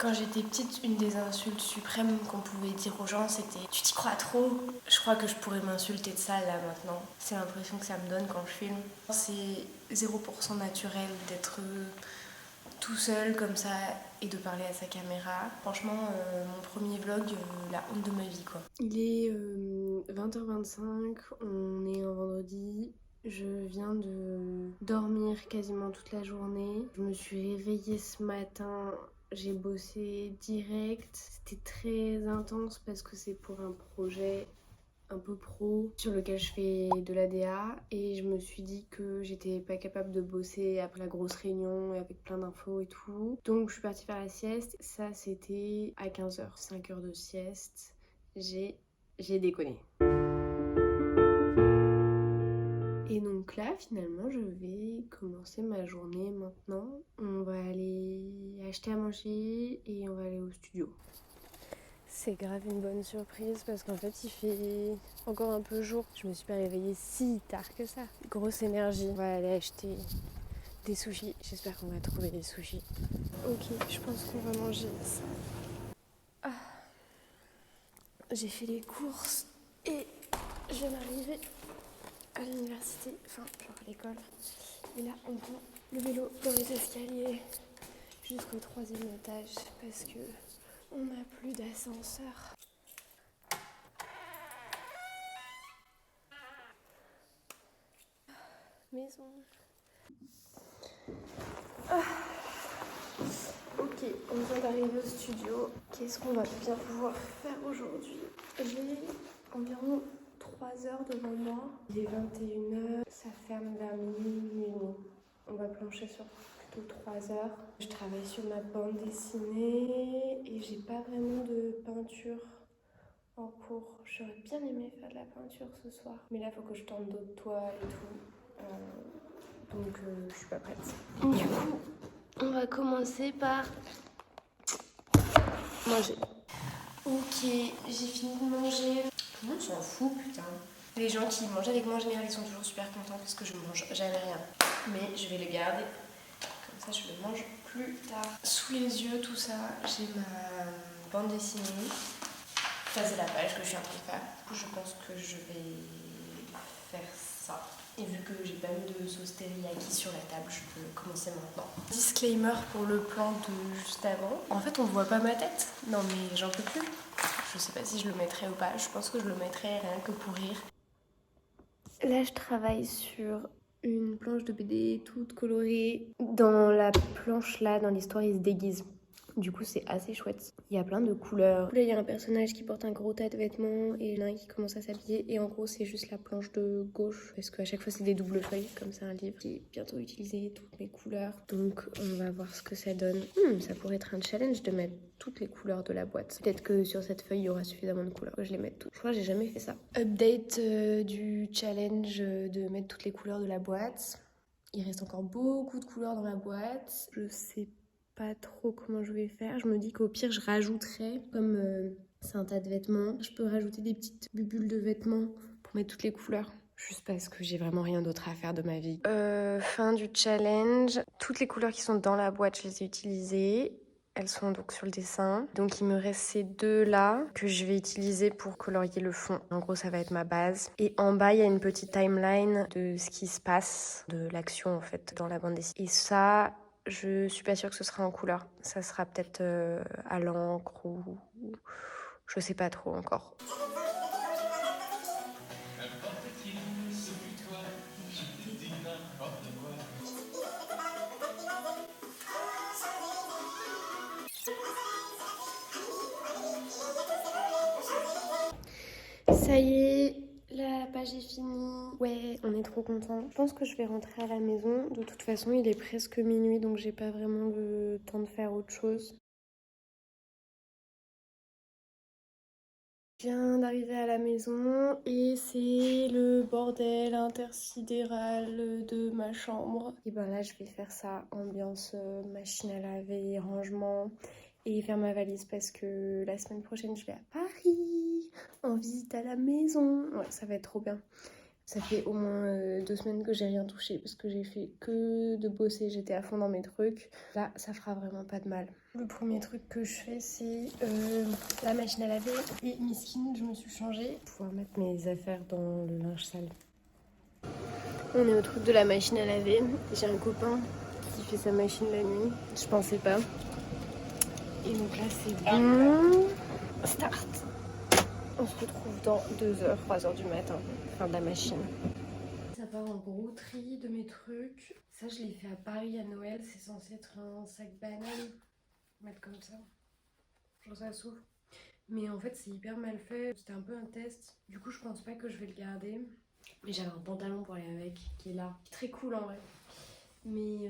Quand j'étais petite, une des insultes suprêmes qu'on pouvait dire aux gens, c'était « tu t'y crois trop ». Je crois que je pourrais m'insulter de ça là maintenant. C'est l'impression que ça me donne quand je filme. C'est 0% naturel d'être tout seul comme ça et de parler à sa caméra. Franchement, mon premier vlog, la honte de ma vie quoi. Il est 20h25, on est un vendredi. Je viens de dormir quasiment toute la journée. Je me suis réveillée ce matin, j'ai bossé direct. C'était très intense parce que c'est pour un projet un peu pro sur lequel je fais de la DA et je me suis dit que j'étais pas capable de bosser après la grosse réunion et avec plein d'infos et tout. Donc je suis partie faire la sieste. Ça c'était à 15h, 5 heures de sieste. J'ai déconné. Et donc là, finalement, je vais commencer ma journée maintenant. On va aller acheter à manger et on va aller au studio. C'est grave une bonne surprise parce qu'en fait, il fait encore un peu jour. Je me suis pas réveillée si tard que ça. Grosse énergie. On va aller acheter des sushis. J'espère qu'on va trouver des sushis. Ok, je pense qu'on va manger ça. Ah. J'ai fait les courses et je viens d'arriver à l'université, enfin genre à l'école. Et là on prend le vélo dans les escaliers jusqu'au 3e étage parce que on n'a plus d'ascenseur. Maison. Ok, on vient d'arriver au studio. Qu'est-ce qu'on va bien pouvoir faire aujourd'hui? J'ai environ 3 heures devant moi. Il est 21h, ça ferme vers minuit. On va plancher sur plutôt 3 heures. Je travaille sur ma bande dessinée et j'ai pas vraiment de peinture en cours. J'aurais bien aimé faire de la peinture ce soir. Mais là, il faut que je tente d'autres toiles et tout. Donc, je suis pas prête. Du coup, on va commencer par manger. Ok, j'ai fini de manger. Tout le monde s'en fout, putain. Les gens qui mangent avec moi en général, ils sont toujours super contents parce que je mange jamais rien. Mais je vais les garder. Comme ça, je le mange plus tard. Sous les yeux, tout ça, j'ai ma bande dessinée. Ça, c'est la page que je suis en train de faire. Du coup, je pense que je vais faire ça. Et vu que j'ai pas mis de sauce teriyaki sur la table, je peux commencer maintenant. Disclaimer pour le plan de juste avant. En fait, on voit pas ma tête. Non mais j'en peux plus. Je sais pas si je le mettrai ou pas. Je pense que je le mettrai rien que pour rire. Là, je travaille sur une planche de BD toute colorée. Dans la planche là, dans l'histoire, il se déguise. Du coup, c'est assez chouette. Il y a plein de couleurs. Là, il y a un personnage qui porte un gros tas de vêtements et l'un qui commence à s'habiller. Et en gros, c'est juste la planche de gauche. Parce qu'à chaque fois, c'est des doubles feuilles, comme c'est un livre. J'ai bientôt utilisé toutes mes couleurs. Donc, on va voir ce que ça donne. Ça pourrait être un challenge de mettre toutes les couleurs de la boîte. Peut-être que sur cette feuille, il y aura suffisamment de couleurs que je les mette toutes. Je crois que j'ai jamais fait ça. Update du challenge de mettre toutes les couleurs de la boîte. Il reste encore beaucoup de couleurs dans la boîte. Je sais pas trop comment je vais faire. Je me dis qu'au pire, je rajouterai, comme c'est un tas de vêtements, je peux rajouter des petites bulles de vêtements pour mettre toutes les couleurs. Juste parce que j'ai vraiment rien d'autre à faire de ma vie. Fin du challenge. Toutes les couleurs qui sont dans la boîte, je les ai utilisées. Elles sont donc sur le dessin. Donc il me reste ces deux là que je vais utiliser pour colorier le fond. En gros, ça va être ma base. Et en bas, il y a une petite timeline de ce qui se passe, de l'action en fait dans la bande dessinée. Et ça, je suis pas sûre que ce sera en couleur. Ça sera peut-être à l'encre ou je sais pas trop encore. Ça y est, la page est finie. Ouais, on est trop contents. Je pense que je vais rentrer à la maison. De toute façon, il est presque minuit, donc j'ai pas vraiment le temps de faire autre chose. Je viens d'arriver à la maison et c'est le bordel intersidéral de ma chambre. Et ben là, je vais faire ça, ambiance machine à laver, rangement et faire ma valise parce que la semaine prochaine, je vais à Paris en visite à la maison. Ouais, ça va être trop bien. Ça fait au moins 2 semaines que j'ai rien touché parce que j'ai fait que de bosser, j'étais à fond dans mes trucs. Là, ça fera vraiment pas de mal. Le premier truc que je fais, c'est la machine à laver et Miskin, je me suis changée pour pouvoir mettre mes affaires dans le linge sale. On est au truc de la machine à laver. J'ai un copain qui fait sa machine la nuit. Je pensais pas. Et donc là, c'est bon. Start. On se retrouve dans 2h, 3h du matin. Fin de la machine. Ça part en gros tri de mes trucs. Ça, je l'ai fait à Paris à Noël. C'est censé être un sac banane. Mettre comme ça. Genre ça s'ouvre. Mais en fait, c'est hyper mal fait. C'était un peu un test. Du coup, je pense pas que je vais le garder. Mais j'avais un pantalon pour aller avec qui est là. Très cool en vrai. Mais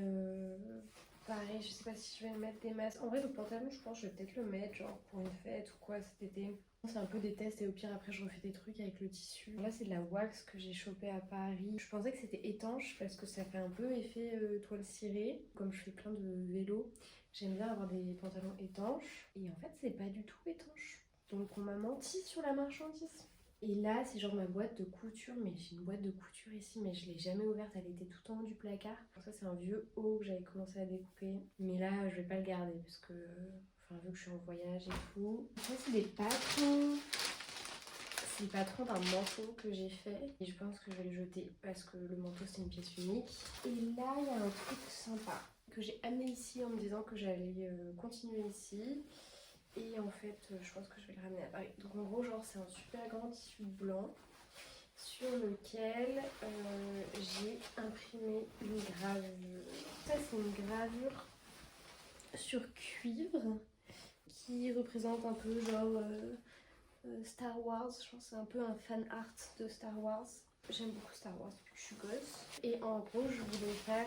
pareil, je sais pas si je vais le mettre des masses. En vrai, le pantalon, je pense que je vais peut-être le mettre genre pour une fête ou quoi cet été. C'est un peu des tests et au pire après je refais des trucs avec le tissu. Là c'est de la wax que j'ai chopé à Paris. Je pensais que c'était étanche parce que ça fait un peu effet toile cirée. Comme je fais plein de vélo, j'aime bien avoir des pantalons étanches. Et en fait c'est pas du tout étanche. Donc on m'a menti sur la marchandise. Et là, c'est genre ma boîte de couture, mais j'ai une boîte de couture ici, mais je l'ai jamais ouverte, elle était tout en haut du placard. Ça, c'est un vieux haut que j'avais commencé à découper, mais là, je vais pas le garder parce que, enfin, vu que je suis en voyage et tout. Ça, c'est des patrons. C'est le patron d'un manteau que j'ai fait et je pense que je vais le jeter parce que le manteau, c'est une pièce unique. Et là, il y a un truc sympa que j'ai amené ici en me disant que j'allais continuer ici. Et en fait, je pense que je vais le ramener à Paris. Donc en gros, genre, c'est un super grand tissu blanc sur lequel j'ai imprimé une gravure. Ça, c'est une gravure sur cuivre qui représente un peu genre Star Wars. Je pense que c'est un peu un fan art de Star Wars. J'aime beaucoup Star Wars depuis que je suis gosse. Et en gros, je voulais faire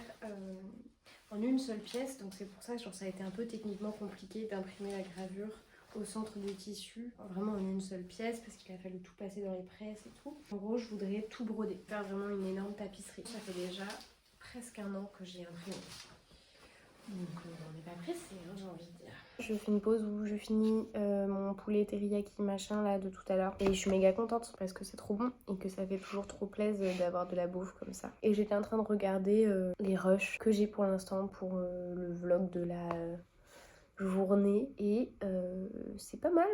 en une seule pièce. Donc c'est pour ça que genre, ça a été un peu techniquement compliqué d'imprimer la gravure au centre du tissu. Vraiment en une seule pièce parce qu'il a fallu tout passer dans les presses et tout. En gros, je voudrais tout broder. Faire vraiment une énorme tapisserie. Ça fait déjà presque 1 an que j'ai imprimé. Donc on n'est pas pressé, hein, j'ai envie de dire. Je fais une pause où je finis mon poulet teriyaki machin là de tout à l'heure. Et je suis méga contente parce que c'est trop bon et que ça fait toujours trop plaisir d'avoir de la bouffe comme ça. Et j'étais en train de regarder les rushs que j'ai pour l'instant pour le vlog de la journée. Et c'est pas mal.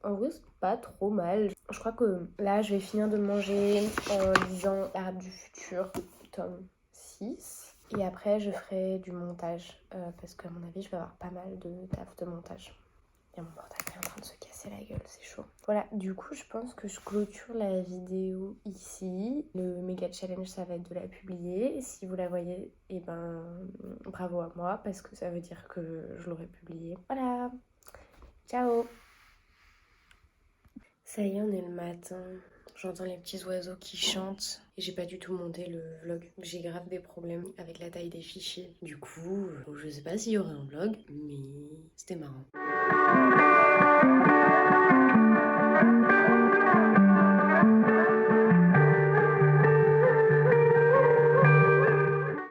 En vrai, c'est pas trop mal. Je crois que là, je vais finir de manger en lisant L'Arbre du futur, tome 6. Et après, je ferai du montage parce qu'à mon avis, je vais avoir pas mal de taf de montage. Il y a mon portable qui est en train de se casser la gueule, c'est chaud. Voilà, du coup, je pense que je clôture la vidéo ici. Le méga challenge, ça va être de la publier. Si vous la voyez, eh ben, bravo à moi parce que ça veut dire que je l'aurai publiée. Voilà, ciao! Ça y est, on est le matin. J'entends les petits oiseaux qui chantent et j'ai pas du tout monté le vlog. J'ai grave des problèmes avec la taille des fichiers. Du coup, je sais pas s'il y aura un vlog, mais c'était marrant.